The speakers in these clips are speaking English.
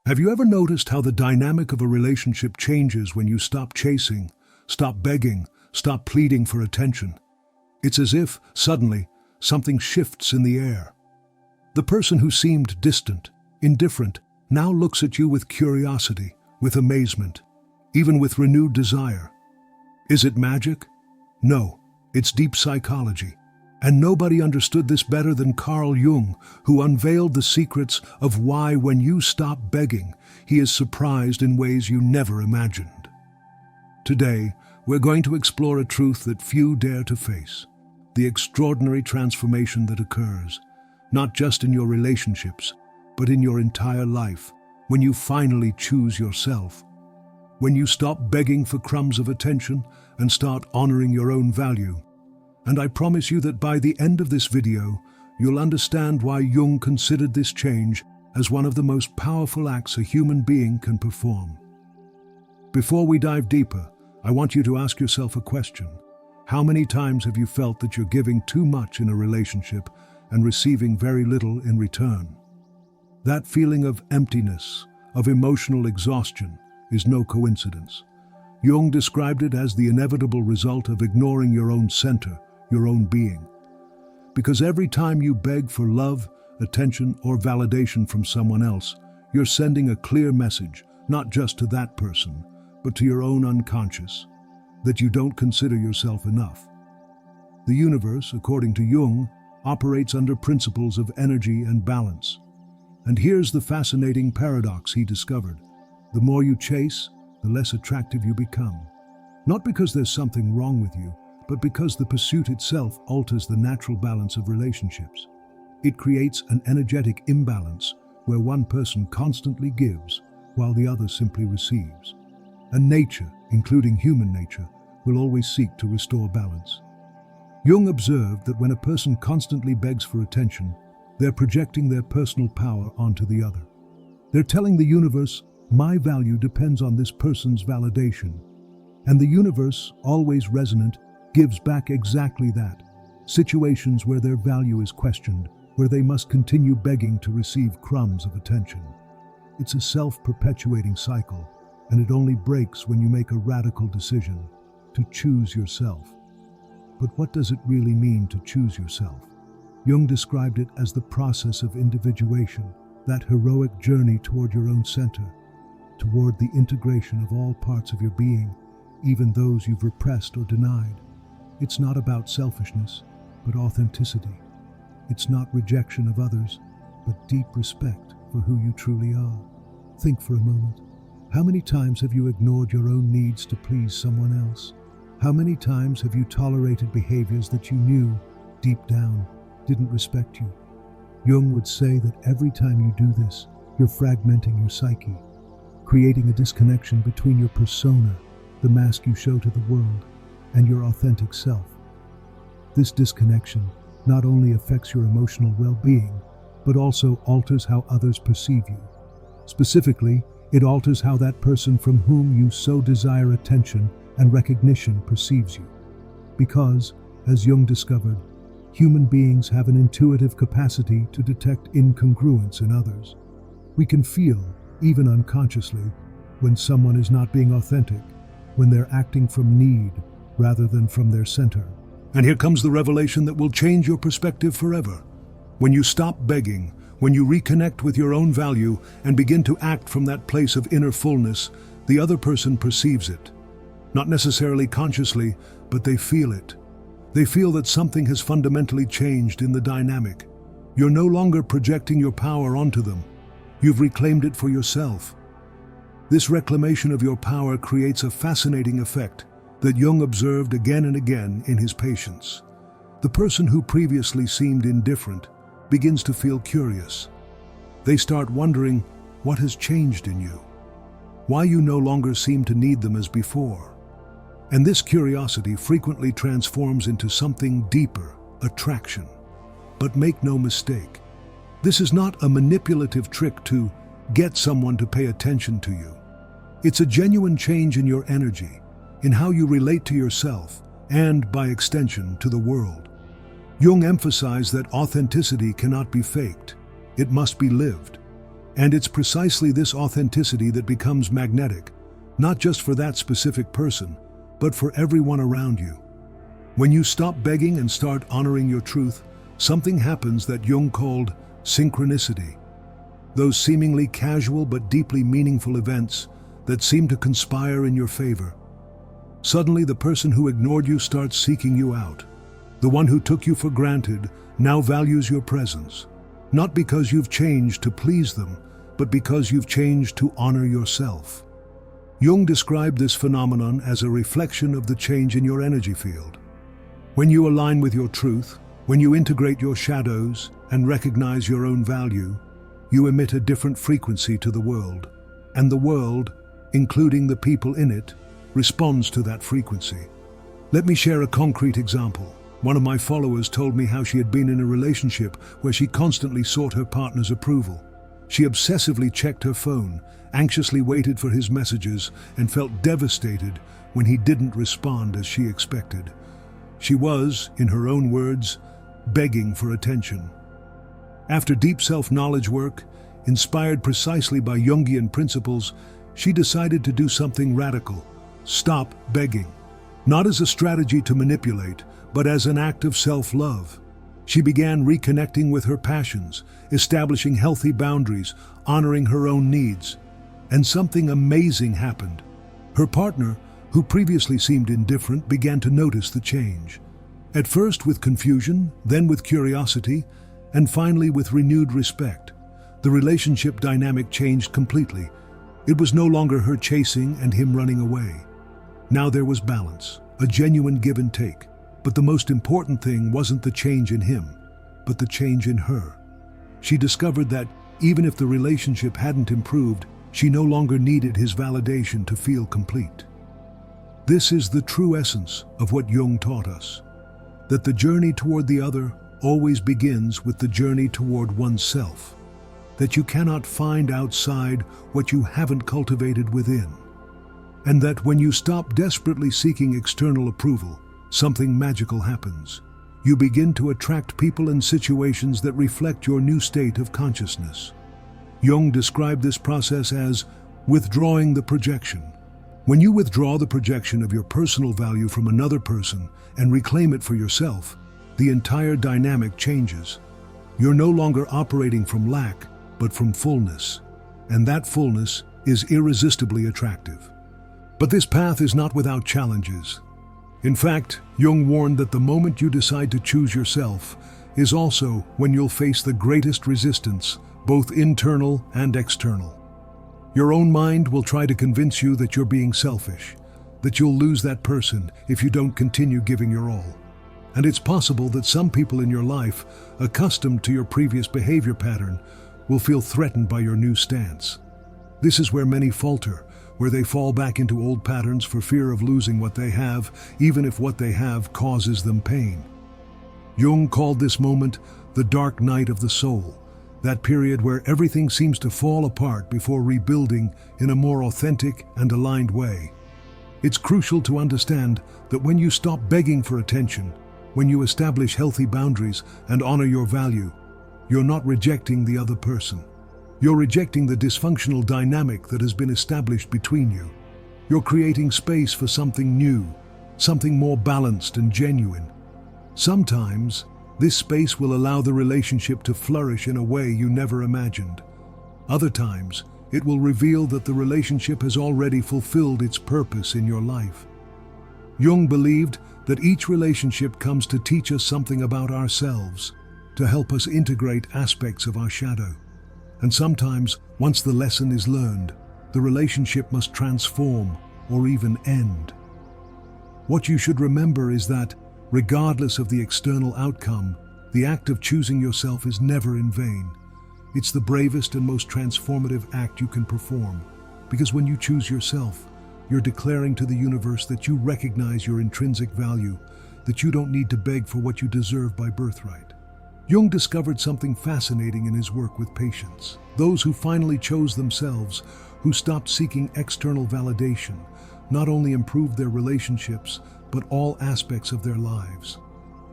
Have you ever noticed how the dynamic of a relationship changes when you stop chasing, stop begging, stop pleading for attention? It's as if, suddenly, something shifts in the air. The person who seemed distant, indifferent, now looks at you with curiosity, with amazement, even with renewed desire. Is it magic? No, it's deep psychology. And nobody understood this better than Carl Jung, who unveiled the secrets of why, when you stop begging, he is surprised in ways you never imagined. Today, we're going to explore a truth that few dare to face: the extraordinary transformation that occurs, not just in your relationships, but in your entire life, when you finally choose yourself. When you stop begging for crumbs of attention and start honoring your own value. And I promise you that by the end of this video, you'll understand why Jung considered this change as one of the most powerful acts a human being can perform. Before we dive deeper, I want you to ask yourself a question. How many times have you felt that you're giving too much in a relationship and receiving very little in return? That feeling of emptiness, of emotional exhaustion, is no coincidence. Jung described it as the inevitable result of ignoring your own center, your own being. Because every time you beg for love, attention, or validation from someone else, you're sending a clear message, not just to that person, but to your own unconscious, that you don't consider yourself enough. The universe, according to Jung, operates under principles of energy and balance. And here's the fascinating paradox he discovered. The more you chase, the less attractive you become. Not because there's something wrong with you, but because the pursuit itself alters the natural balance of relationships. It creates an energetic imbalance where one person constantly gives while the other simply receives. And nature, including human nature, will always seek to restore balance. Jung observed that when a person constantly begs for attention, they're projecting their personal power onto the other. They're telling the universe, my value depends on this person's validation. And the universe, always resonant, gives back exactly that. Situations where their value is questioned, where they must continue begging to receive crumbs of attention. It's a self-perpetuating cycle, and it only breaks when you make a radical decision to choose yourself. But what does it really mean to choose yourself? Jung described it as the process of individuation, that heroic journey toward your own center, toward the integration of all parts of your being, even those you've repressed or denied. It's not about selfishness, but authenticity. It's not rejection of others, but deep respect for who you truly are. Think for a moment. How many times have you ignored your own needs to please someone else? How many times have you tolerated behaviors that you knew, deep down, didn't respect you? Jung would say that every time you do this, you're fragmenting your psyche, creating a disconnection between your persona, the mask you show to the world, and your authentic self. This disconnection not only affects your emotional well-being, but also alters how others perceive you. Specifically, it alters how that person from whom you so desire attention and recognition perceives you. Because, as Jung discovered, human beings have an intuitive capacity to detect incongruence in others. We can feel, even unconsciously, when someone is not being authentic, when they're acting from need rather than from their center. And here comes the revelation that will change your perspective forever. When you stop begging, when you reconnect with your own value and begin to act from that place of inner fullness, the other person perceives it. Not necessarily consciously, but they feel it. They feel that something has fundamentally changed in the dynamic. You're no longer projecting your power onto them. You've reclaimed it for yourself. This reclamation of your power creates a fascinating effect that Jung observed again and again in his patients. The person who previously seemed indifferent begins to feel curious. They start wondering what has changed in you, why you no longer seem to need them as before. And this curiosity frequently transforms into something deeper, attraction. But make no mistake, this is not a manipulative trick to get someone to pay attention to you. It's a genuine change in your energy, in how you relate to yourself, and, by extension, to the world. Jung emphasized that authenticity cannot be faked. It must be lived. And it's precisely this authenticity that becomes magnetic, not just for that specific person, but for everyone around you. When you stop begging and start honoring your truth, something happens that Jung called synchronicity. Those seemingly casual but deeply meaningful events that seem to conspire in your favor. Suddenly, the person who ignored you starts seeking you out. The one who took you for granted now values your presence, not because you've changed to please them, but because you've changed to honor yourself. Jung described this phenomenon as a reflection of the change in your energy field. When you align with your truth, when you integrate your shadows and recognize your own value, you emit a different frequency to the world, and the world, including the people in it, responds to that frequency. Let me share a concrete example. One of my followers told me how she had been in a relationship where she constantly sought her partner's approval. She obsessively checked her phone, anxiously waited for his messages, and felt devastated when he didn't respond as she expected. She was, in her own words, begging for attention. After deep self-knowledge work, inspired precisely by Jungian principles, she decided to do something radical: stop begging. Not as a strategy to manipulate, but as an act of self-love. She began reconnecting with her passions, establishing healthy boundaries, honoring her own needs. And something amazing happened. Her partner, who previously seemed indifferent, began to notice the change. At first with confusion, then with curiosity, and finally with renewed respect. The relationship dynamic changed completely. It was no longer her chasing and him running away. Now there was balance, a genuine give and take. But the most important thing wasn't the change in him, but the change in her. She discovered that, even if the relationship hadn't improved, she no longer needed his validation to feel complete. This is the true essence of what Jung taught us, that the journey toward the other always begins with the journey toward oneself, that you cannot find outside what you haven't cultivated within, and that when you stop desperately seeking external approval, something magical happens. You begin to attract people and situations that reflect your new state of consciousness. Jung described this process as withdrawing the projection. When you withdraw the projection of your personal value from another person and reclaim it for yourself, the entire dynamic changes. You're no longer operating from lack, but from fullness. And that fullness is irresistibly attractive. But this path is not without challenges. In fact, Jung warned that the moment you decide to choose yourself is also when you'll face the greatest resistance, both internal and external. Your own mind will try to convince you that you're being selfish, that you'll lose that person if you don't continue giving your all. And it's possible that some people in your life, accustomed to your previous behavior pattern, will feel threatened by your new stance. This is where many falter, where they fall back into old patterns for fear of losing what they have, even if what they have causes them pain. Jung called this moment the dark night of the soul, that period where everything seems to fall apart before rebuilding in a more authentic and aligned way. It's crucial to understand that when you stop begging for attention, when you establish healthy boundaries and honor your value, you're not rejecting the other person. You're rejecting the dysfunctional dynamic that has been established between you. You're creating space for something new, something more balanced and genuine. Sometimes, this space will allow the relationship to flourish in a way you never imagined. Other times, it will reveal that the relationship has already fulfilled its purpose in your life. Jung believed that each relationship comes to teach us something about ourselves, to help us integrate aspects of our shadow. And sometimes, once the lesson is learned, the relationship must transform or even end. What you should remember is that, regardless of the external outcome, the act of choosing yourself is never in vain. It's the bravest and most transformative act you can perform, because when you choose yourself, you're declaring to the universe that you recognize your intrinsic value, that you don't need to beg for what you deserve by birthright. Jung discovered something fascinating in his work with patients. Those who finally chose themselves, who stopped seeking external validation, not only improved their relationships, but all aspects of their lives.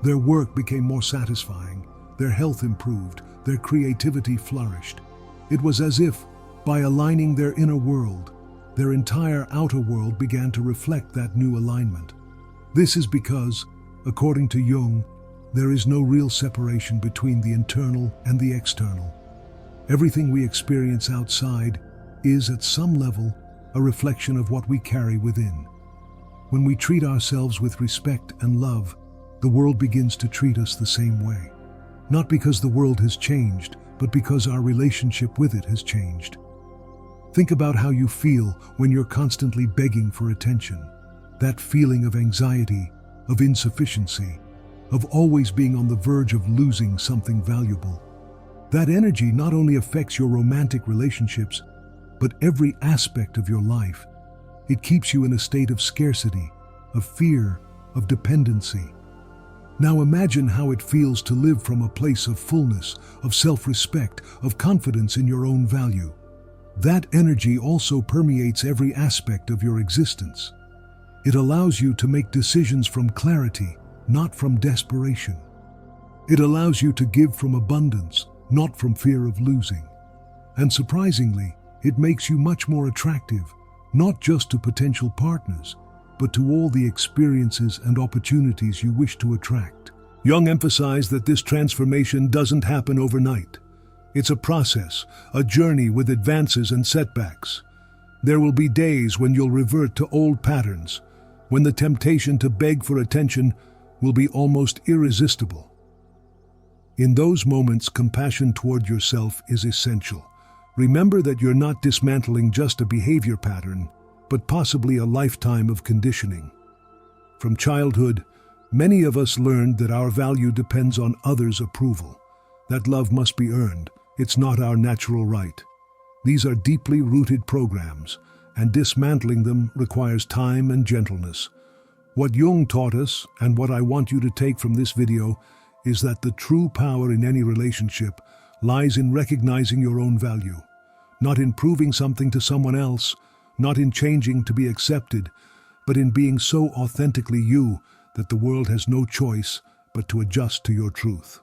Their work became more satisfying, their health improved, their creativity flourished. It was as if, by aligning their inner world, their entire outer world began to reflect that new alignment. This is because, according to Jung, there is no real separation between the internal and the external. Everything we experience outside is, at some level, a reflection of what we carry within. When we treat ourselves with respect and love, the world begins to treat us the same way. Not because the world has changed, but because our relationship with it has changed. Think about how you feel when you're constantly begging for attention. That feeling of anxiety, of insufficiency, of always being on the verge of losing something valuable. That energy not only affects your romantic relationships, but every aspect of your life. It keeps you in a state of scarcity, of fear, of dependency. Now imagine how it feels to live from a place of fullness, of self-respect, of confidence in your own value. That energy also permeates every aspect of your existence. It allows you to make decisions from clarity, not from desperation. It allows you to give from abundance, not from fear of losing. And surprisingly, it makes you much more attractive, not just to potential partners, but to all the experiences and opportunities you wish to attract. Jung emphasized that this transformation doesn't happen overnight. It's a process, a journey with advances and setbacks. There will be days when you'll revert to old patterns, when the temptation to beg for attention will be almost irresistible. In those moments, compassion toward yourself is essential. Remember that you're not dismantling just a behavior pattern, but possibly a lifetime of conditioning. From childhood, many of us learned that our value depends on others' approval, that love must be earned, it's not our natural right. These are deeply rooted programs, and dismantling them requires time and gentleness. What Jung taught us, and what I want you to take from this video, is that the true power in any relationship lies in recognizing your own value, not in proving something to someone else, not in changing to be accepted, but in being so authentically you that the world has no choice but to adjust to your truth.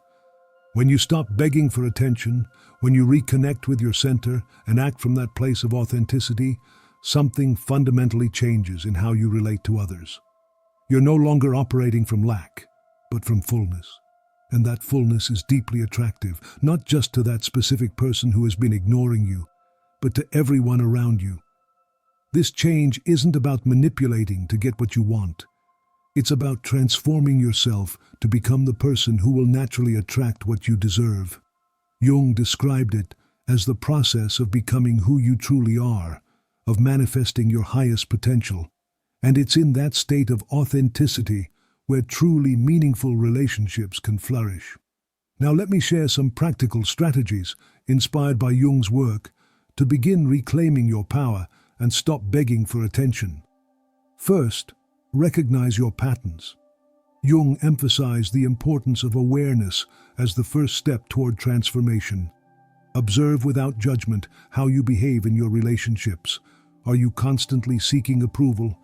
When you stop begging for attention, when you reconnect with your center and act from that place of authenticity, something fundamentally changes in how you relate to others. You're no longer operating from lack, but from fullness. And that fullness is deeply attractive, not just to that specific person who has been ignoring you, but to everyone around you. This change isn't about manipulating to get what you want. It's about transforming yourself to become the person who will naturally attract what you deserve. Jung described it as the process of becoming who you truly are, of manifesting your highest potential. And it's in that state of authenticity where truly meaningful relationships can flourish. Now let me share some practical strategies inspired by Jung's work to begin reclaiming your power and stop begging for attention. First, recognize your patterns. Jung emphasized the importance of awareness as the first step toward transformation. Observe without judgment how you behave in your relationships. Are you constantly seeking approval?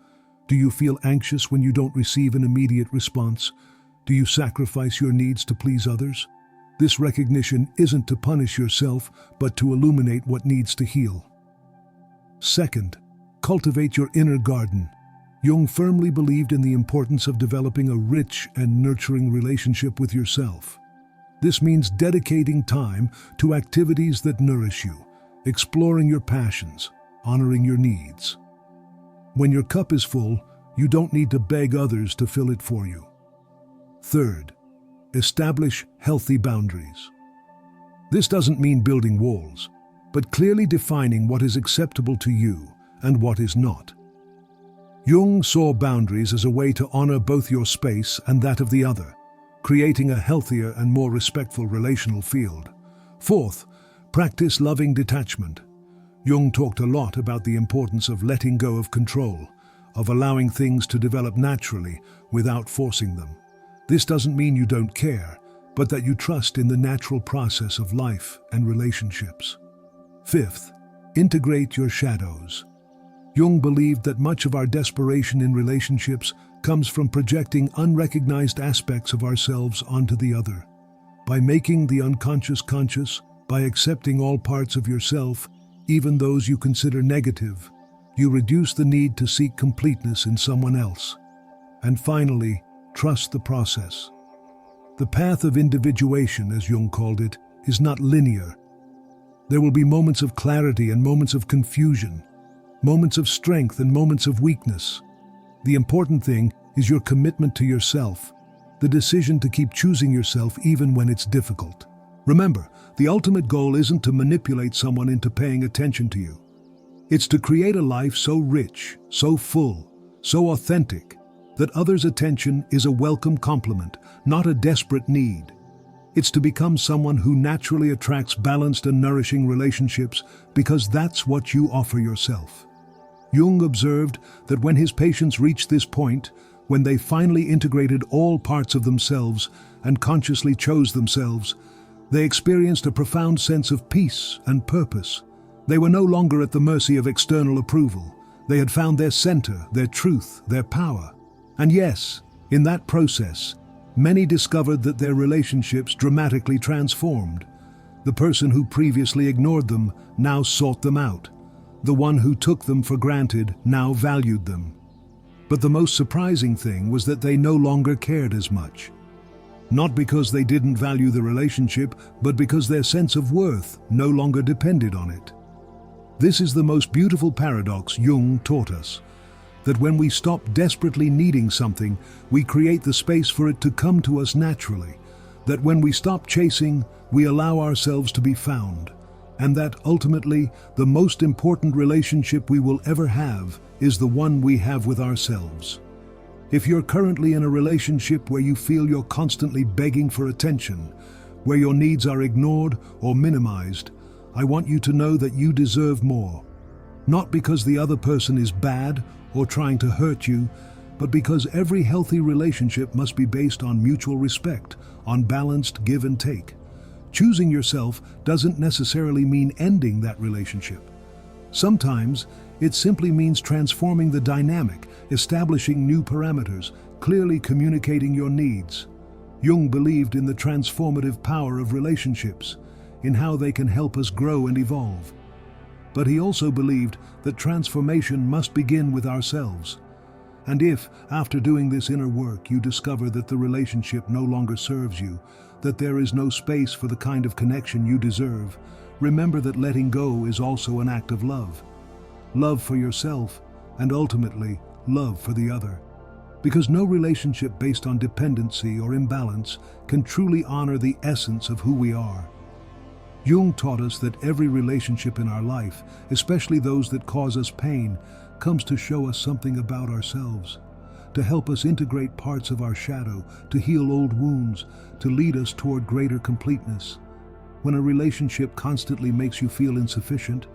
Do you feel anxious when you don't receive an immediate response? Do you sacrifice your needs to please others? This recognition isn't to punish yourself, but to illuminate what needs to heal. Second, cultivate your inner garden. Jung firmly believed in the importance of developing a rich and nurturing relationship with yourself. This means dedicating time to activities that nourish you, exploring your passions, honoring your needs. When your cup is full, you don't need to beg others to fill it for you. Third, establish healthy boundaries. This doesn't mean building walls, but clearly defining what is acceptable to you and what is not. Jung saw boundaries as a way to honor both your space and that of the other, creating a healthier and more respectful relational field. Fourth, practice loving detachment. Jung talked a lot about the importance of letting go of control, of allowing things to develop naturally without forcing them. This doesn't mean you don't care, but that you trust in the natural process of life and relationships. Fifth, integrate your shadows. Jung believed that much of our desperation in relationships comes from projecting unrecognized aspects of ourselves onto the other. By making the unconscious conscious, By accepting all parts of yourself, even those you consider negative, you reduce the need to seek completeness in someone else. And finally, trust the process. The path of individuation, as Jung called it, is not linear. There will be moments of clarity and moments of confusion, moments of strength and moments of weakness. The important thing is your commitment to yourself, the decision to keep choosing yourself even when it's difficult. Remember, the ultimate goal isn't to manipulate someone into paying attention to you. It's to create a life so rich, so full, so authentic, that others' attention is a welcome compliment, not a desperate need. It's to become someone who naturally attracts balanced and nourishing relationships because that's what you offer yourself. Jung observed that when his patients reached this point, when they finally integrated all parts of themselves and consciously chose themselves, they experienced a profound sense of peace and purpose. They were no longer at the mercy of external approval. They had found their center, their truth, their power. And yes, in that process, many discovered that their relationships dramatically transformed. The person who previously ignored them now sought them out. The one who took them for granted now valued them. But the most surprising thing was that they no longer cared as much. Not because they didn't value the relationship, but because their sense of worth no longer depended on it. This is the most beautiful paradox Jung taught us, that when we stop desperately needing something, we create the space for it to come to us naturally, that when we stop chasing, we allow ourselves to be found, and that ultimately, the most important relationship we will ever have is the one we have with ourselves. If you're currently in a relationship where you feel you're constantly begging for attention, where your needs are ignored or minimized, I want you to know that you deserve more. Not because the other person is bad or trying to hurt you, but because every healthy relationship must be based on mutual respect, on balanced give and take. Choosing yourself doesn't necessarily mean ending that relationship. Sometimes it simply means transforming the dynamic, establishing new parameters, clearly communicating your needs. Jung believed in the transformative power of relationships, in how they can help us grow and evolve. But he also believed that transformation must begin with ourselves. And if, after doing this inner work, you discover that the relationship no longer serves you, that there is no space for the kind of connection you deserve, remember that letting go is also an act of love. Love for yourself, and ultimately, love for the other. Because no relationship based on dependency or imbalance can truly honor the essence of who we are. Jung taught us that every relationship in our life, especially those that cause us pain, comes to show us something about ourselves, to help us integrate parts of our shadow, to heal old wounds, to lead us toward greater completeness. When a relationship constantly makes you feel insufficient,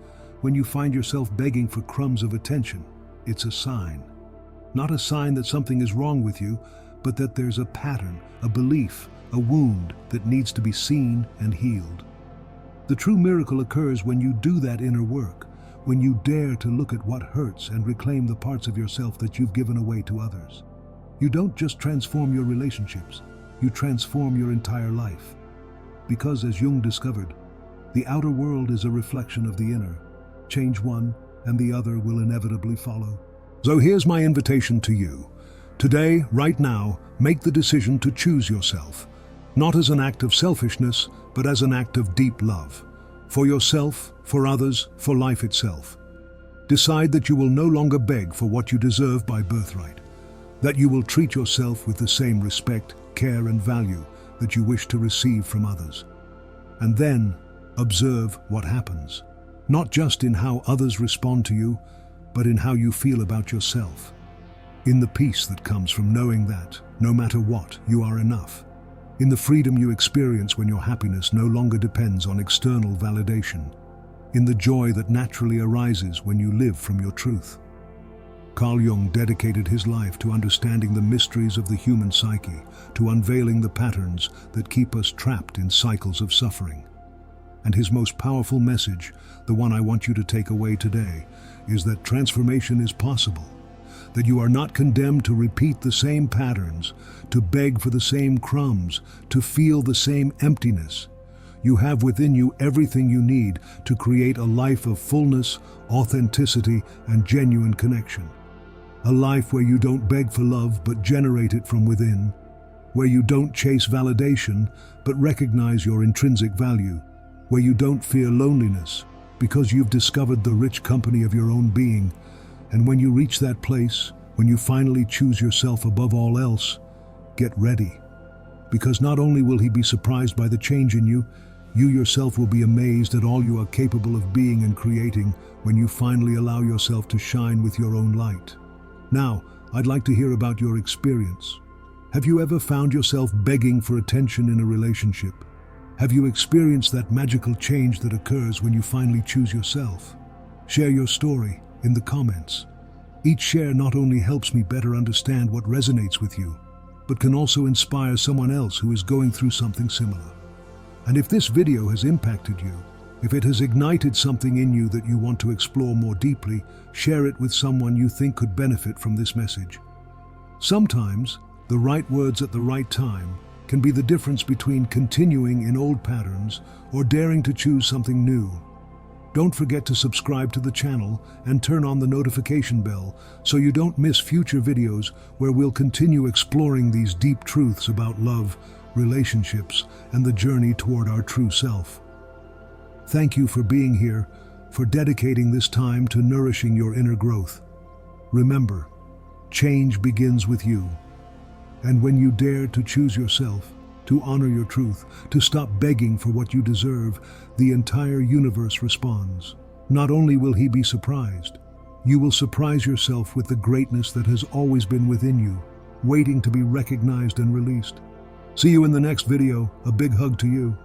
when you find yourself begging for crumbs of attention, it's a sign. Not a sign that something is wrong with you, but that there's a pattern, a belief, a wound that needs to be seen and healed. The true miracle occurs when you do that inner work, when you dare to look at what hurts and reclaim the parts of yourself that you've given away to others. You don't just transform your relationships, you transform your entire life. Because, as Jung discovered, the outer world is a reflection of the inner. Change one, and the other will inevitably follow. So here's my invitation to you. Today, right now, make the decision to choose yourself, not as an act of selfishness, but as an act of deep love. For yourself, for others, for life itself. Decide that you will no longer beg for what you deserve by birthright, that you will treat yourself with the same respect, care, and value that you wish to receive from others. And then, observe what happens, not just in how others respond to you, but in how you feel about yourself, in the peace that comes from knowing that, no matter what, you are enough, in the freedom you experience when your happiness no longer depends on external validation, in the joy that naturally arises when you live from your truth. Carl Jung dedicated his life to understanding the mysteries of the human psyche, to unveiling the patterns that keep us trapped in cycles of suffering. And his most powerful message, the one I want you to take away today, is that transformation is possible, that you are not condemned to repeat the same patterns, to beg for the same crumbs, to feel the same emptiness. You have within you everything you need to create a life of fullness, authenticity, and genuine connection. A life where you don't beg for love but generate it from within, where you don't chase validation but recognize your intrinsic value, where you don't fear loneliness because you've discovered the rich company of your own being. And when you reach that place, when you finally choose yourself above all else, get ready. Because not only will he be surprised by the change in you, you yourself will be amazed at all you are capable of being and creating when you finally allow yourself to shine with your own light. Now, I'd like to hear about your experience. Have you ever found yourself begging for attention in a relationship? Have you experienced that magical change that occurs when you finally choose yourself? Share your story in the comments. Each share not only helps me better understand what resonates with you, but can also inspire someone else who is going through something similar. And if this video has impacted you, if it has ignited something in you that you want to explore more deeply, share it with someone you think could benefit from this message. Sometimes, the right words at the right time can be the difference between continuing in old patterns or daring to choose something new. Don't forget to subscribe to the channel and turn on the notification bell so you don't miss future videos where we'll continue exploring these deep truths about love, relationships, and the journey toward our true self. Thank you for being here, for dedicating this time to nourishing your inner growth. Remember, change begins with you. And when you dare to choose yourself, to honor your truth, to stop begging for what you deserve, the entire universe responds. Not only will he be surprised, you will surprise yourself with the greatness that has always been within you, waiting to be recognized and released. See you in the next video. A big hug to you.